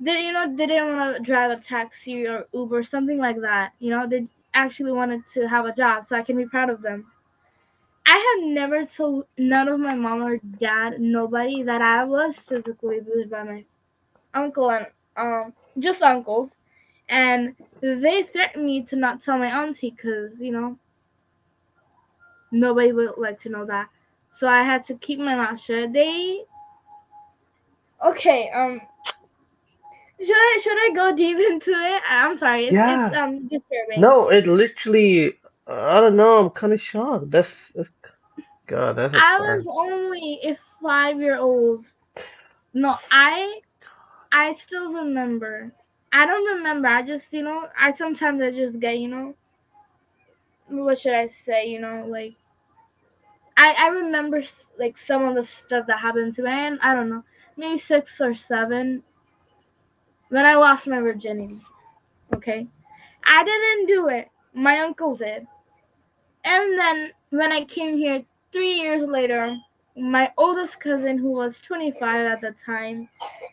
they didn't want to drive a taxi or Uber, something like that. They actually wanted to have a job, so I can be proud of them. I have never told none of my mom or dad, nobody, that I was physically abused by my uncle and just uncles, and they threatened me to not tell my auntie because nobody would like to know that. So I had to keep my mouth shut. Okay. Should I go deep into it? I'm sorry. It's Yeah. disturbing. No, it literally, I don't know, I'm kind of shocked. That's God, that's I was absurd. only a 5-year old. No, I still remember. I don't remember. I just I sometimes I just get what should I say? Like I remember like some of the stuff that happened to me. And I don't know, maybe 6 or 7 when I lost my virginity. Okay, I didn't do it. My uncle did. And then when I came here 3 years later, my oldest cousin, who was 25 at the time,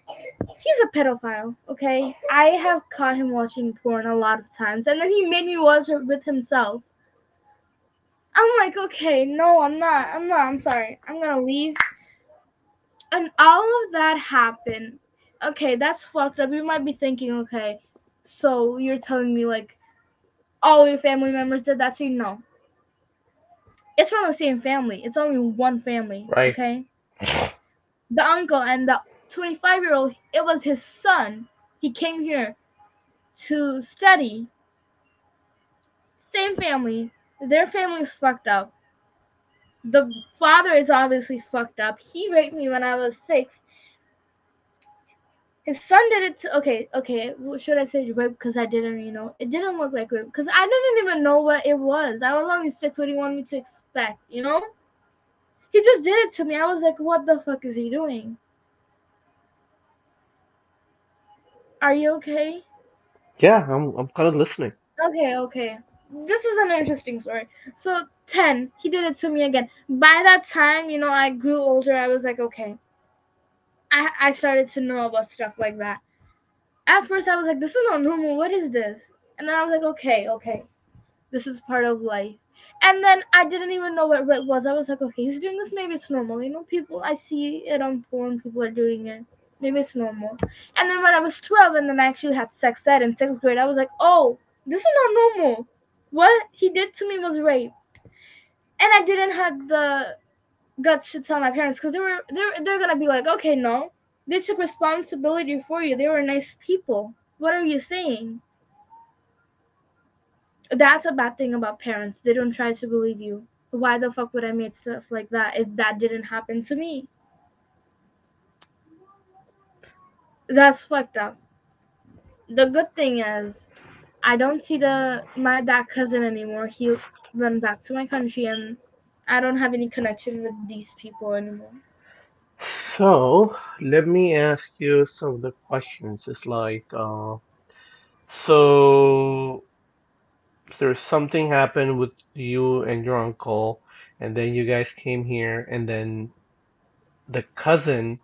he's a pedophile, okay? I have caught him watching porn a lot of times, and then he made me watch it with himself. I'm like, okay, no, I'm sorry. I'm gonna leave. And all of that happened. Okay, that's fucked up. You might be thinking, okay, so you're telling me, like, all your family members did that to you? No. It's from the same family. It's only one family, Right. okay? The uncle and the 25-year-old, it was his son. He came here to study. Same family. Their family's fucked up. The father is obviously fucked up. He raped me when I was 6. His son did it to. Okay. Should I say rape? Because I didn't, it didn't look like rape. Because I didn't even know what it was. I was only 6. What do you want me to expect? He just did it to me. I was like, what the fuck is he doing? Are you okay? Yeah, I'm kind of listening. Okay. This is an interesting story. So 10, he did it to me again. By that time, I grew older. I was like, okay. I started to know about stuff like that. At first, I was like, this is not normal. What is this? And then I was like, okay. This is part of life. And then I didn't even know what it was. I was like, okay, he's doing this. Maybe it's normal. People, I see it on porn. People are doing it. Maybe it's normal. And then when I was 12 and then I actually had sex ed in 6th grade, I was like, oh, this is not normal. What he did to me was rape. And I didn't have the guts to tell my parents because they're gonna be like, okay, no, they took responsibility for you. They were nice people. What are you saying? That's a bad thing about parents. They don't try to believe you. Why the fuck would I make stuff like that if that didn't happen to me? That's fucked up. The good thing is I don't see that cousin anymore. He went back to my country and I don't have any connection with these people anymore. So, let me ask you some of the questions. It's like, so there's something happened with you and your uncle, and then you guys came here, and then the cousin,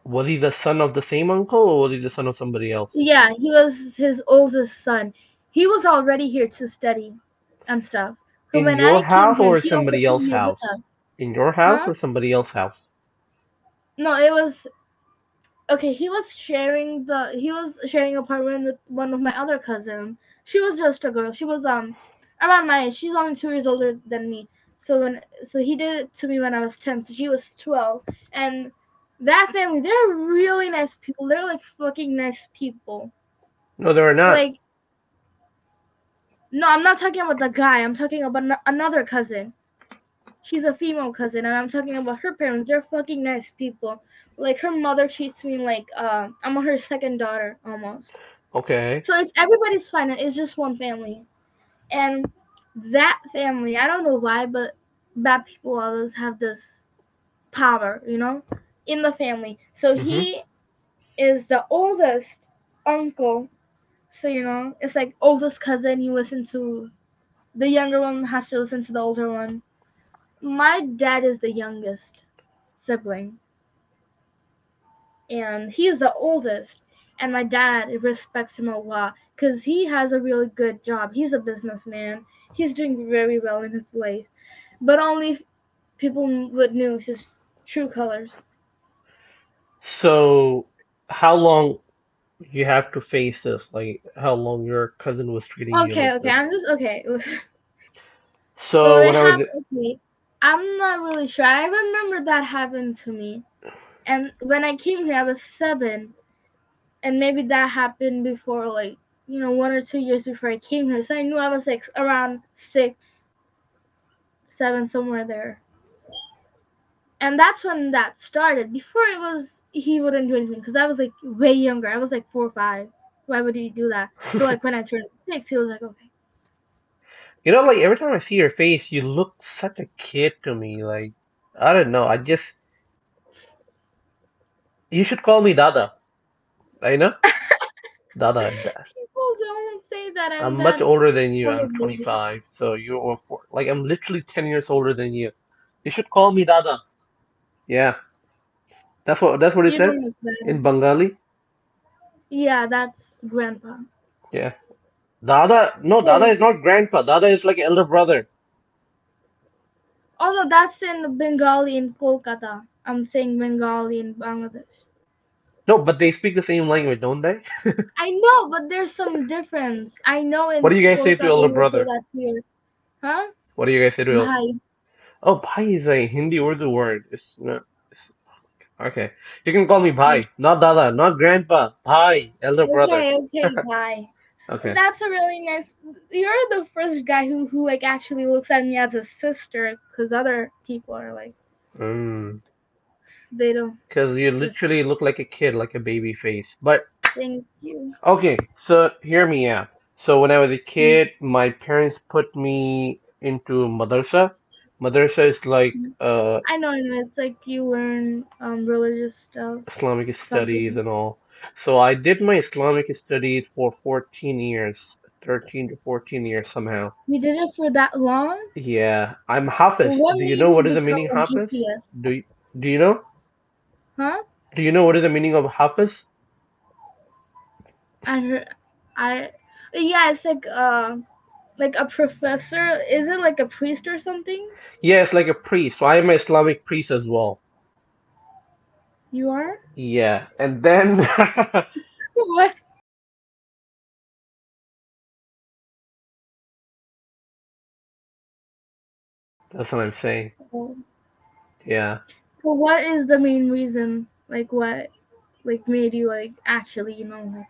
was he the son of the same uncle, or was he the son of somebody else? Yeah, he was his oldest son. He was already here to study and stuff. So In when your I came house here, or he also somebody came else's here with house? us. In your house Huh? or somebody else's house? No, it was okay. He was sharing apartment with one of my other cousins. She was just a girl. She was around my age. She's only 2 years older than me. So he did it to me when I was 10. So she was 12. And that family, they're really nice people. They're like fucking nice people. No, they were not. Like, no, I'm not talking about the guy. I'm talking about another cousin. She's a female cousin, and I'm talking about her parents. They're fucking nice people. Like her mother treats me like I'm her second daughter almost. Okay. So it's everybody's fine. It's just one family, and that family. I don't know why, but bad people always have this power, in the family. So Mm-hmm. he is the oldest uncle. So it's like oldest cousin. You listen to the younger one has to listen to the older one. My dad is the youngest sibling, and he's the oldest. and my dad respects him a lot because he has a really good job. He's a businessman. He's doing very well in his life, but only if people would know his true colors. So, how long you have to face this? Like, how long your cousin was treating you Okay, like okay, this? I'm just okay. Well, So, it when I was, happened. Okay, I'm not really sure. I remember that happened to me, and when I came here, I was 7, and maybe that happened before, like 1 or 2 years before I came here. So I knew I was like around 6, 7, somewhere there, and that's when that started. Before it was he wouldn't do anything because I was like way younger. I was like 4 or 5. Why would he do that? So like when I turned 6, he was like, okay. like every time I see your face, you look such a kid to me. Like, I don't know. You should call me Dada. I know, Dada. People don't say that I'm I'm much that older than you. I'm old, baby. 25, so you're four. Like I'm literally 10 years older than you. You should call me Dada. Yeah, that's what it You said don't look that. in Bengali. Yeah, that's grandpa. Yeah, Dada. No, Dada Oh, is not grandpa. Dada is like elder brother. although that's in Bengali in Kolkata. I'm saying Bengali in Bangladesh. No, but they speak the same language, don't they? I know, but there's some difference. I know What do in you guys say to Kolkata elder you say brother? that here. Huh? What do you guys say to el Bhai. Oh, bhai is a Hindi Urdu word. Okay. You can call me bhai, not Dada, not grandpa. Bhai, elder brother. Okay, okay, bye. Okay. That's a really nice. You're the first guy who like actually looks at me as a sister, because other people are like Mm. they don't. Because you Just literally look like a kid, like a baby face. But thank you. okay, so hear me out. So when I was a Mm. kid, my parents put me into madrasa. Madrasa is like I know. It's like you learn religious stuff, Islamic studies something. and all. So I did my Islamic studies for 14 years, 13 to 14 years somehow. You did it for that long? Yeah, I'm Well, Hafiz. what Do you made know you what is the become meaning an Hafiz? atheist? Do you know? Huh? Do you know what is the meaning of Hafiz? I heard, I, yeah, it's like a professor. Is it like a priest or something? Yes, like a priest. So I am an Islamic priest as well. You are? Yeah, and then What? that's what I'm saying. Oh. Yeah. So what is the main reason? Like what? Like made you like actually like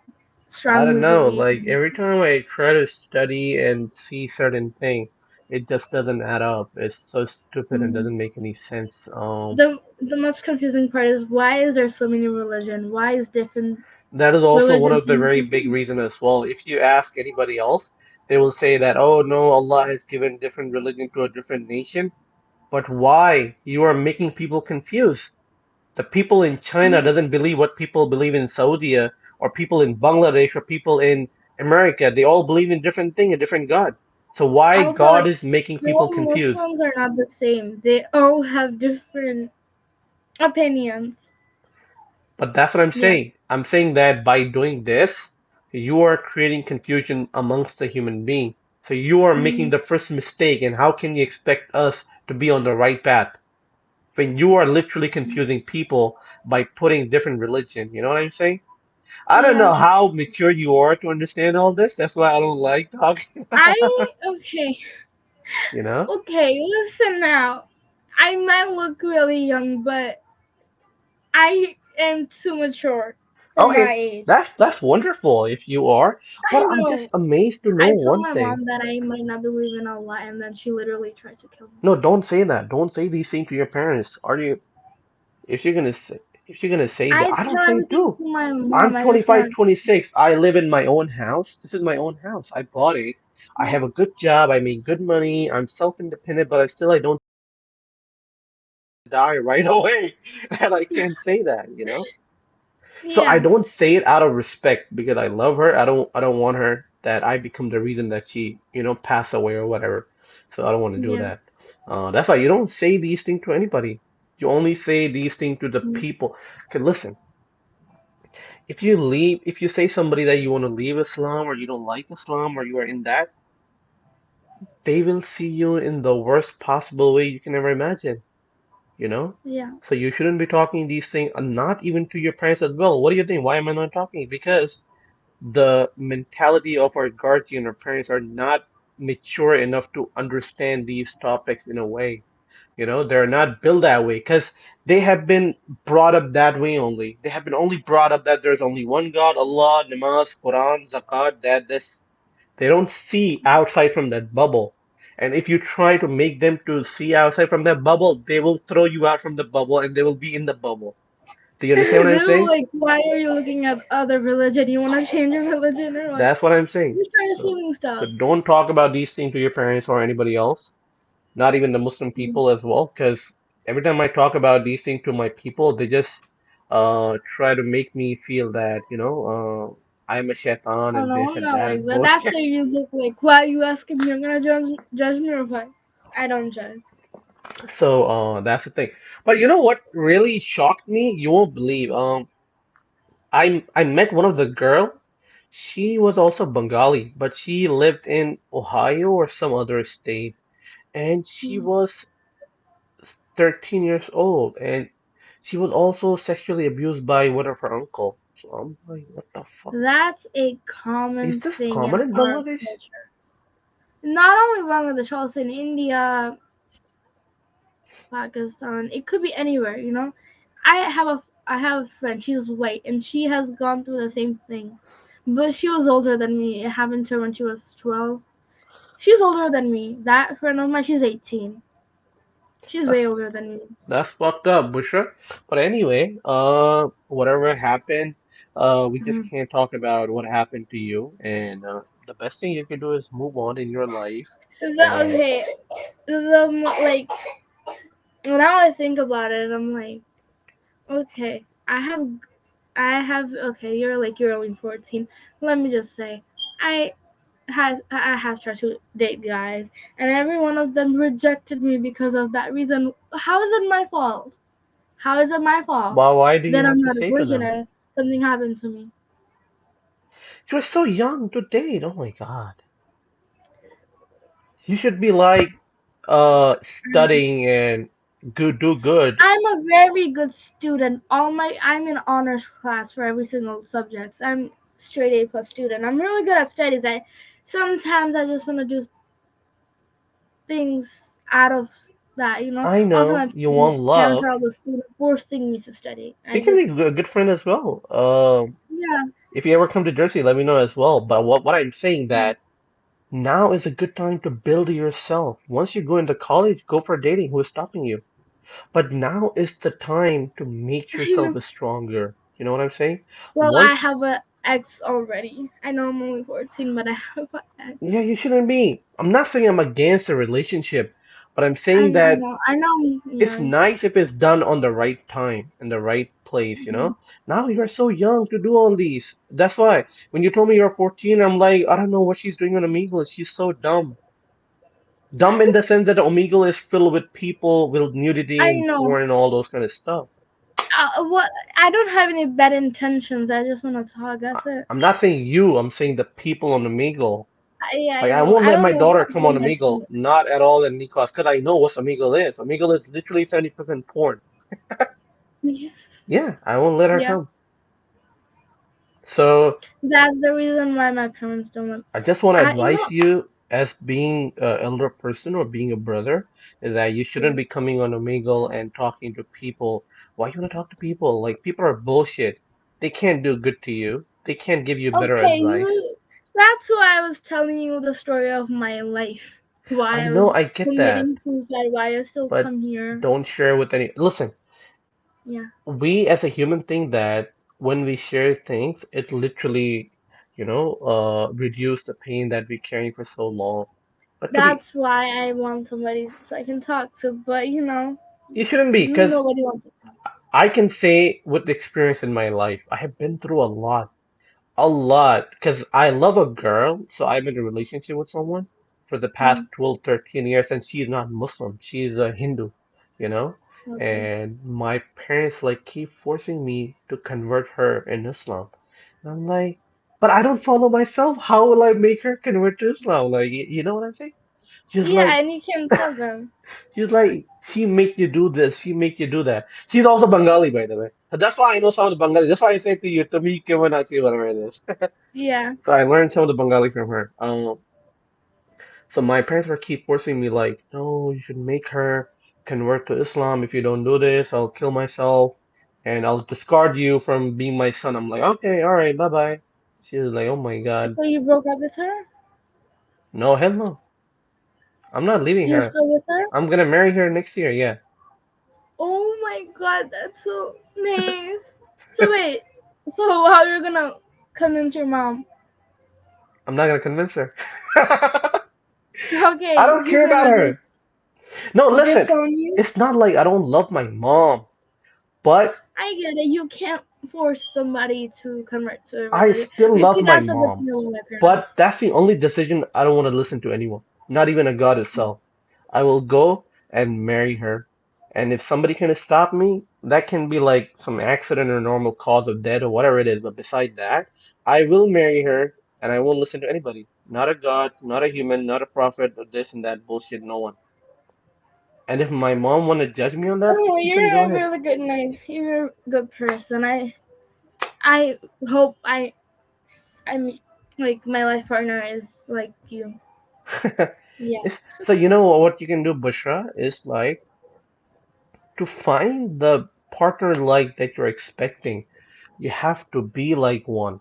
I don't strongly know. believe Like in every time I try to study and see certain thing, it just doesn't add up. It's so it? stupid and doesn't make any sense. The most confusing part is why is there so many religion? Why is different That is also one religion of the being very big confused? reasons as well. If you ask anybody else, they will say that, oh no, Allah has given different religion to a different nation. But why? You are making people confused. The people in China Yeah. doesn't believe what people believe in Saudi or people in Bangladesh or people in America. They all believe in different thing, a different God. So why Also, God like is making people all confused? Muslims are not the same. They all have different opinions. But that's what I'm Yeah. saying. I'm saying that by doing this, you are creating confusion amongst the human being. So you are making Mm. the first mistake, and how can you expect us to be on the right path when you are literally confusing people by putting different religion? You know what I'm saying? I don't Yeah. know how mature you are to understand all this. That's why I don't like talking. Okay. You know? Okay, listen now. I might look really young, but I am too mature for my Okay, age. that's wonderful if you are. I But I'm just know. amazed to know I told one my thing. mom that I might not believe in Allah, and then she literally tried to kill me. No, don't say that. Don't say these things to your parents. Are you? If you're gonna say, if you're gonna say that, I I don't tell say it everything too. to my mom. I'm I just 25, want. 26. I live in my own house. This is my own house. I bought it. I have a good job. I make good money. I'm self-independent, but I don't die right away. And I can't say that, you know? So I Yeah, don't say it out of respect because I love her. I don't want her that I become the reason that she, pass away or whatever. So I don't want to do yeah. that. That's why you don't say these things to anybody. You only say these things to the Mm. people. Okay, listen. if you say somebody that you want to leave Islam or you don't like Islam or you are in that, they will see you in the worst possible way you can ever imagine, you know? Yeah. So you shouldn't be talking these things, and not even to your parents as well. What do you think? Why am I not talking? Because the mentality of our guardian or parents are not mature enough to understand these topics in a way. You know, they're not built that way because they have been brought up that way only. They have been only brought up that there's only one God, Allah, namaz, Quran, zakat, that, this. They don't see outside from that bubble. And if you try to make them to see outside from that bubble, they will throw you out from the bubble and they will be in the bubble. Do you understand what I'm They were saying? like, why are you looking at other religion? You want to change your religion or what? That's what I'm saying. You start So, assuming so stuff. don't talk about these things to your parents or anybody else, not even the Muslim Mm. people as well, because every time I talk about these things to my people, they just try to make me feel that, I'm a shaitan Oh and no, this I'm and not like that that. That's bullshit. why you look like, why are you asking me? You're gonna judge me or what? I don't judge. So that's the thing. But you know what really shocked me? You won't believe. I met one of the girl. She was also Bengali, but she lived in Ohio or some other state, and she Mm. was 13 years old, and she was also sexually abused by one of her uncle. So I'm like, what the fuck? That's a Is common this thing common in in our Bangladesh? culture. Not only Bangladesh, also in India, Pakistan. It could be anywhere, you know. I have a friend. She's white, and she has gone through the same thing. But she was older than me. It happened to her when she was 12. She's older than me. That friend of mine, she's 18. She's way That's older than me. that's fucked up, Bushra. But anyway, whatever happened, we just Mhm. can't talk about what happened to you. And the best thing you can do is move on in your life. And Okay, like now I think about it, I'm like, okay, okay, you're only 14. Let me just say, I I have tried to date guys, and every one of them rejected me because of that reason. How is it my fault? How is it my fault why do you that have I'm to not a say to virgin them? and something happened to me? You're so young to date. Oh my God. You should be like studying and do good. I'm a very good student. I'm in honors class for every single subject. I'm straight A plus student. I'm really good at studies. I sometimes I just want to do things out of that, you know. I Also, know my you want parents love. are always forcing me to study. We I can be just a good friend as well. yeah. If you ever come to Jersey, let me know as well. But what I'm saying that now is a good time to build yourself. Once you go into college, go for dating. Who is stopping you? But now is the time to make I yourself know. stronger. You know what I'm saying? Well, I Once, have a ex already. I know I'm only 14, but I have an ex. yeah, you shouldn't be. I'm not saying I'm against a relationship, but I'm I saying know, I that know, I know. it's Yeah. nice if it's done on the right time in the right place, you Mhm. know? Now you're so young to do all these. That's why when you told me you're 14, I'm like, I don't know what she's doing on Omegle. She's so dumb. Dumb in the sense that Omegle is filled with people with nudity I and know. porn and all those kind of stuff. What? I don't have any bad intentions. I just want to talk. I- That's it. I'm not saying you, I'm saying the people on Omegle. Yeah, I Like, I know. won't I let don't my know daughter who come on told my Omegle, son. not at all in Nikos, because I know what Omegle is. Omegle is literally 70% porn. Yeah, I won't let her Yeah, come. So, that's the reason why my parents don't want. I just want to You advise know. you as being an elder person or being a brother is that you shouldn't Yeah. be coming on Omegle and talking to people. Why you want to talk to people? Like people are bullshit. They can't do good to you. They can't give you better Okay, advice. you. That's why I was telling you the story of my life. I Why I know, was I get that, committing suicide. Why I still but come here. don't share with any. Listen, Yeah. we as a human think that when we share things, it literally, reduce the pain that we're carrying for so long. But to be, That's why I want somebody so I can talk to. But you shouldn't be, you because nobody wants to talk. I can say with experience in my life, I have been through a lot, because I love a girl, so I'm in a relationship with someone for the past Mm. 12, 13 years, and she's not Muslim, she's a Hindu, you know? Okay. and my parents like keep forcing me to convert her in Islam. And I'm like, but I don't follow myself. How will I make her convert to Islam? Like, you know what I'm saying? She's Yeah, like, and you can tell them. she make you do this, she make you do that. She's also Bengali, by the way. That's why I know some of the Bengali. That's why I say to you, to me, whatever it is. Yeah. So I learned some of the Bengali from her. So my parents were keep forcing me like, no, you should make her convert to Islam. If you don't do this, I'll kill myself and I'll discard you from being my son. I'm like, okay, all right, bye bye. She was like, oh my God, So you broke up with her? no, hell no, I'm not leaving You're her. still with her? I'm gonna marry her next year. Yeah, Oh my god, that's so nice. So wait, so how you're gonna convince your mom? I'm not gonna convince her. I Okay, don't she's care about gonna her. No, listen, disown you? it's not like I don't love my mom, but I get it. You can't force somebody to convert to a I religion. still You love see, my that's a big mom. deal with my parents. But that's the only decision I don't want to listen to anyone, not even a God itself. I will go and marry her. And if somebody can stop me, that can be like some accident or normal cause of death or whatever it is. But beside that, I will marry her and I won't listen to anybody. Not a God, not a human, not a prophet, or this and that bullshit, no one. And if my mom want to judge me on that, Oh, she can you're go a ahead. really good man. You're a good person. I hope I'm like my life partner is like you. Yeah. So you know what you can do, Bushra, is like to find the partner like that you're expecting, you have to be like one.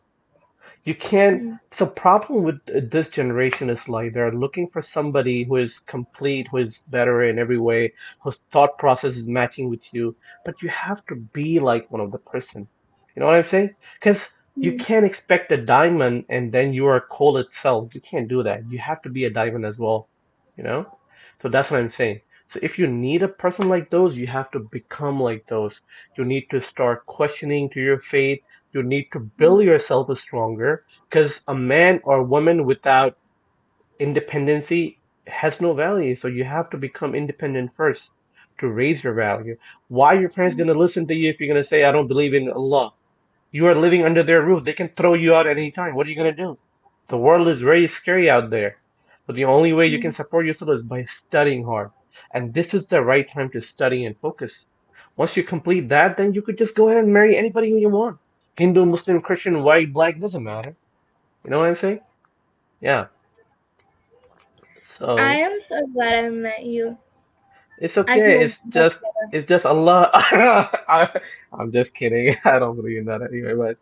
You can't. Mm, The problem with this generation is like they're looking for somebody who is complete, who is better in every way, whose thought process is matching with you. But you have to be like one of the person. You know what I'm saying? Because you mm, can't expect a diamond and then you are coal itself. You can't do that. You have to be a diamond as well. You know? So that's what I'm saying. So if you need a person like those, you have to become like those. You need to start questioning to your faith. You need to mm, build yourself stronger because a man or woman without independency has no value. So you have to become independent first to raise your value. Why are your parents mm, going to listen to you if you're going to say, I don't believe in Allah? You are living under their roof. They can throw you out at any time. What are you going to do? The world is very scary out there. But the only way you can mm. support yourself is by studying hard. And this is the right time to study and focus. Once you complete that, then you could just go ahead and marry anybody who you want. Hindu, Muslim, Christian, white, black, doesn't matter. You know what I'm saying? Yeah. I So am so glad I met you. it's I okay. feel much better. It's just Allah. I'm just kidding. I don't believe in that anyway, but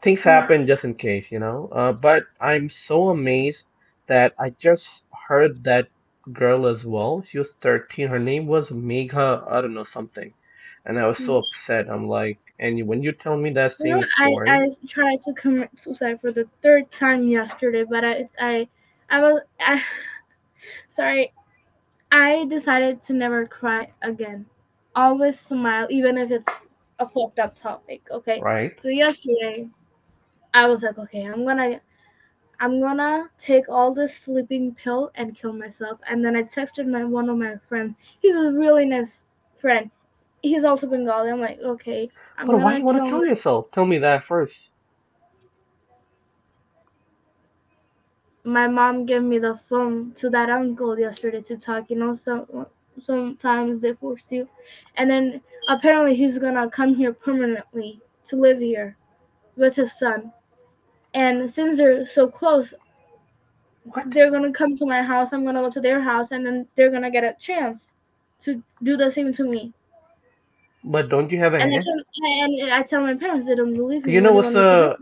things Yeah. happen just in case, you know. But I'm so amazed that I just heard that girl as well. She was 13. Her name was Megha, I don't know, something. And I was so Mm. upset. I'm like, and when you tell me that You know, same story, I tried to commit suicide for the third time yesterday, but I was sorry. I decided to never cry again. Always smile, even if it's a fucked up topic. Okay. right? So yesterday, I was like, okay, I'm gonna take all this sleeping pill and kill myself. And then I texted my one of my friends. He's a really nice friend. He's also Bengali. I'm like, okay, I'm But why gonna you want to kill kill yourself? Tell me that first. my mom gave me the phone to that uncle yesterday to talk. You know, sometimes they force you, and then apparently he's gonna come here permanently to live here with his son. And since they're so close, What? they're gonna come to my house. I'm gonna go to their house, and then they're gonna get a chance to do the same to me. But don't you have a And hand? I tell my parents they don't believe Do me. you What know do you what's want me to do? the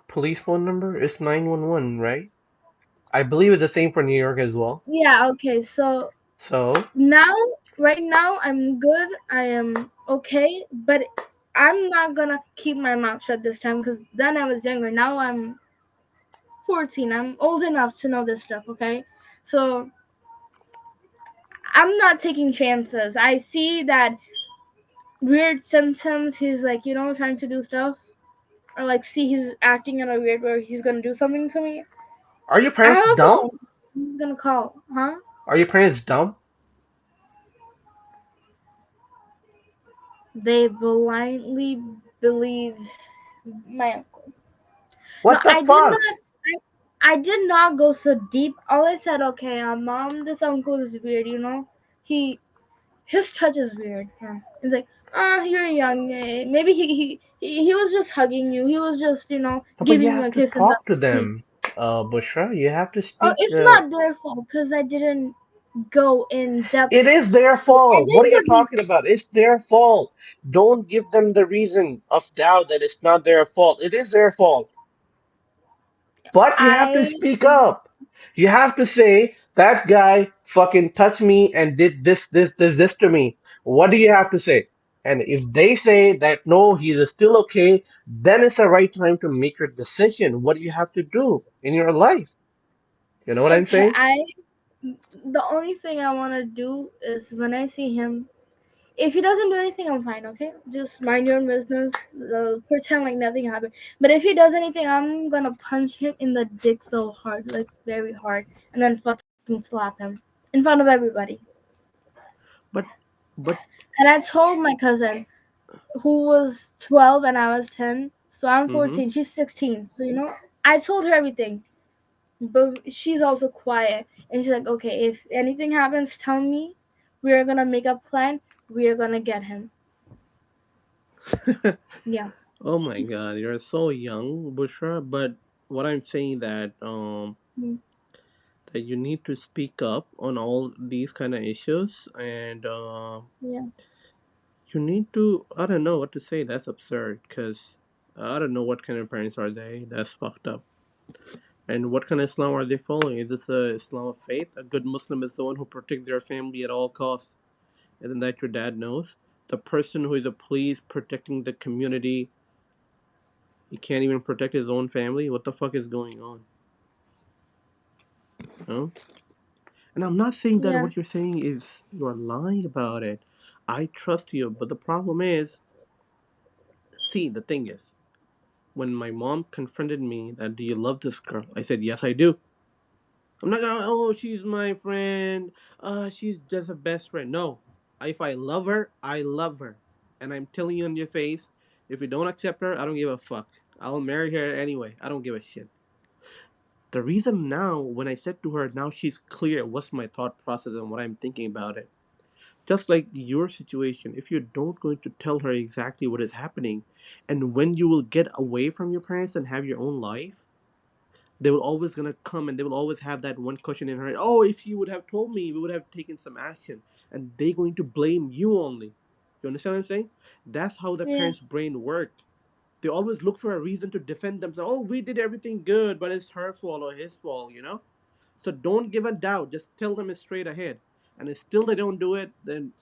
police phone number? It's 911, right? I believe it's the same for New York as well. Yeah. Okay. So So, now, right now, I'm good. I am okay, but I'm not gonna keep my mouth shut this time because then I was younger. Now I'm 14. I'm old enough to know this stuff. Okay, so I'm not taking chances. I see that weird symptoms. He's like, trying to do stuff, or like, see he's acting in a weird way. He's gonna do something to me. are your I parents have a dumb? phone. He's gonna call, huh? Are your parents dumb? They blindly believe my uncle. No, What the fuck? I did not go so deep. All I said, okay, mom, this uncle is weird. He his touch is weird. Yeah, it's like, you're young. Maybe he was just hugging you. He was just But you giving you have a to kiss in the talk to cheek. them, Bushra. You have to Oh, speak. it's not their fault because I didn't go in depth. It is their I fault. What are didn't you go deep. talking about? It's their fault. Don't give them the reason of doubt that it's not their fault. It is their fault. But you have to I speak up. You have to say, that guy fucking touched me and did this to me. What do you have to say? And if they say that no, he is still okay, then it's the right time to make your decision. What do you have to do in your life? You know what I'm okay. saying? I The only thing I want to do is when I see him. If he doesn't do anything, I'm fine, okay? Just mind your own business. Pretend like nothing happened. But if he does anything, I'm gonna punch him in the dick so hard, like very hard, and then fucking slap him in front of everybody. But but And I told my cousin, who was 12 and I was 10, so I'm hmm 14, she's 16. So, I told her everything. But she's also quiet. And she's like, okay, if anything happens, tell me. We're gonna make a plan. We're gonna get him. Yeah. Oh my God, you're so young, Bushra. But what I'm saying Mm, that you need to speak up on all these kind of issues, and yeah. you need to. I don't know what to say. That's absurd, because I don't know what kind of parents are they. That's fucked up. And what kind of Islam are they following? Is this a Islam of faith? A good Muslim is the one who protects their family at all costs. Isn't that your dad knows? The person who is a police protecting the community, he can't even protect his own family. What the fuck is going on? Huh? And I'm not saying that Yeah. what you're saying is you're lying about it. I trust you, but the problem is, see, the thing is, when my mom confronted me that, do you love this girl? I said, yes, I do. I'm not gonna, oh, she's my friend. She's just a best friend. No. If I love her, I love her. And I'm telling you in your face, if you don't accept her, I don't give a fuck. I'll marry her anyway. I don't give a shit. The reason now, when I said to her, now she's clear what's my thought process and what I'm thinking about it. Just like your situation, if you're not going to tell her exactly what is happening, and when you will get away from your parents and have your own life, they will always gonna come and they will always have that one question in her head. Oh, if you would have told me, we would have taken some action, and they going to blame you only. You understand what I'm saying? That's how the Yeah. parents' brain work. They always look for a reason to defend themselves. Oh, we did everything good, but it's her fault or his fault, you know? So don't give a doubt. Just tell them it straight ahead. And if still they don't do it, then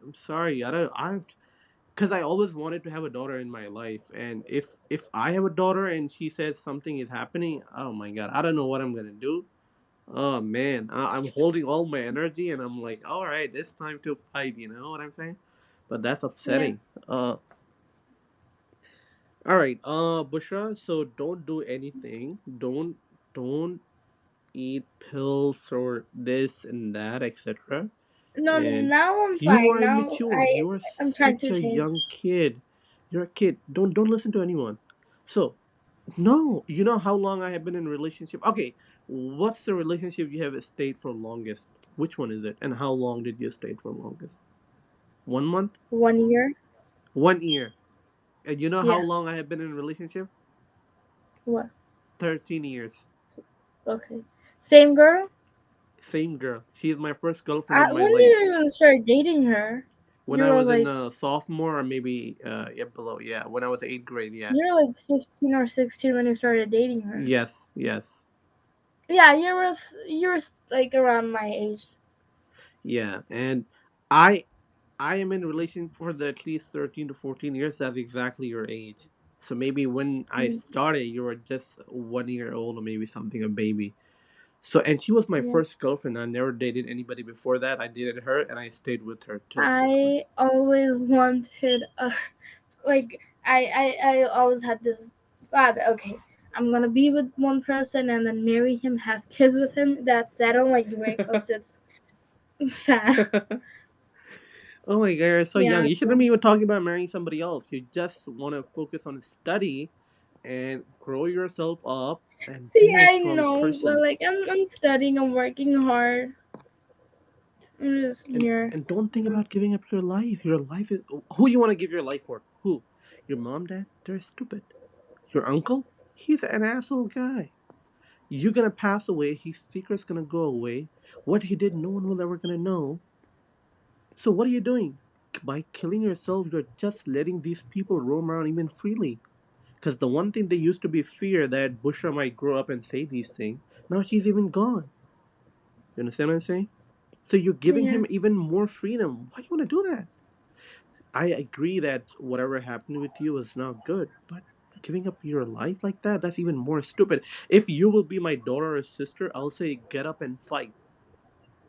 I'm sorry. Because I always wanted to have a daughter in my life, and if I have a daughter and she says something is happening, oh my God, I don't know what I'm gonna do. Oh man, I'm holding all my energy, and I'm like, all right, it's time to fight. You know what I'm saying? But that's Yeah. upsetting. All right, Bushra. So don't do anything. Don't eat pills or this and that, etc. No, And now I'm you fine. are Now immature. You are I'm trying such to a change. young kid. You're a kid. Don't listen to anyone. So no, you know how long I have been in a relationship? Okay, what's the relationship you have stayed for longest? Which one is it? And how long did you stay for longest? 1 month? 1 year. 1 year. And you know how Yeah. long I have been in a relationship? What? 13 years. Okay. Same girl. Same girl. She is my first girlfriend in my When did life. you even start dating her? When You I were was in like a sophomore or maybe yeah, below. Yeah, when I was eighth grade. Yeah. you're like 15 or 16 when you started dating her. Yes, yes. Yeah, you were like around my age. Yeah, and I I am in a relation for the at least 13 to 14 years. That's exactly your age. So maybe when I Mm, started, you were just 1 year old or maybe something, a baby. So, and she was my yeah. first girlfriend. I never dated anybody before that. I dated her and I stayed with her till this one. I always wanted a like I always had this thought. Okay, I'm gonna be with one person and then marry him, have kids with him. I don't like breakups. It's sad. Oh my God, you're so young. Yeah. You shouldn't be even talking about marrying somebody else. You just want to focus on study and grow yourself up and See, be a I strong know, but person. like I'm studying, I'm working hard. I'm just And here. and don't think about giving up your life. Your life is who you want to give your life for. Who? Your mom, dad? They're stupid. Your uncle? He's an asshole guy. You're gonna pass away. His secret's gonna go away. What he did, no one will ever gonna know. So what are you doing? By killing yourself, you're just letting these people roam around even freely. Because the one thing they used to be fear that Bushra might grow up and say these things, now she's even gone. You understand what I'm saying? So you're giving Yeah, him even more freedom. Why do you want to do that? I agree that whatever happened with you is not good, but giving up your life like that, that's even more stupid. If you will be my daughter or sister, I'll say get up and fight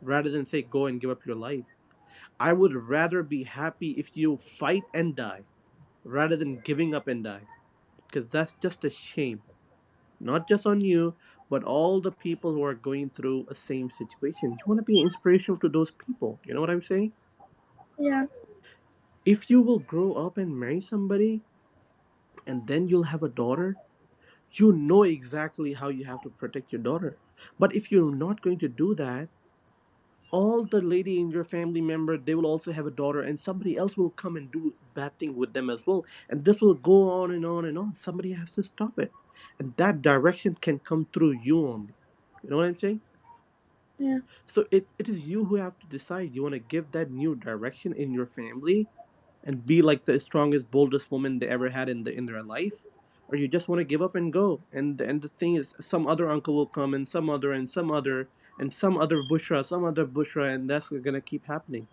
rather than say go and give up your life. I would rather be happy if you fight and die rather than giving up and die because that's just a shame. Not just on you, but all the people who are going through a same situation. You want to be inspirational to those people. You know what I'm saying? yeah, If you will grow up and marry somebody and then you'll have a daughter, you know exactly how you have to protect your daughter. But if you're not going to do that, all the lady in your family member, they will also have a daughter and somebody else will come and do bad thing with them as well. And this will go on and on and on. Somebody has to stop it. And that direction can come through you only. You know what I'm saying? yeah, So it is you who have to decide. You want to give that new direction in your family and be like the strongest, boldest woman they ever had in their life, or you just want to give up and go. And the thing is, some other uncle will come, and some other, and some other, and some other bushra, and that's gonna keep happening.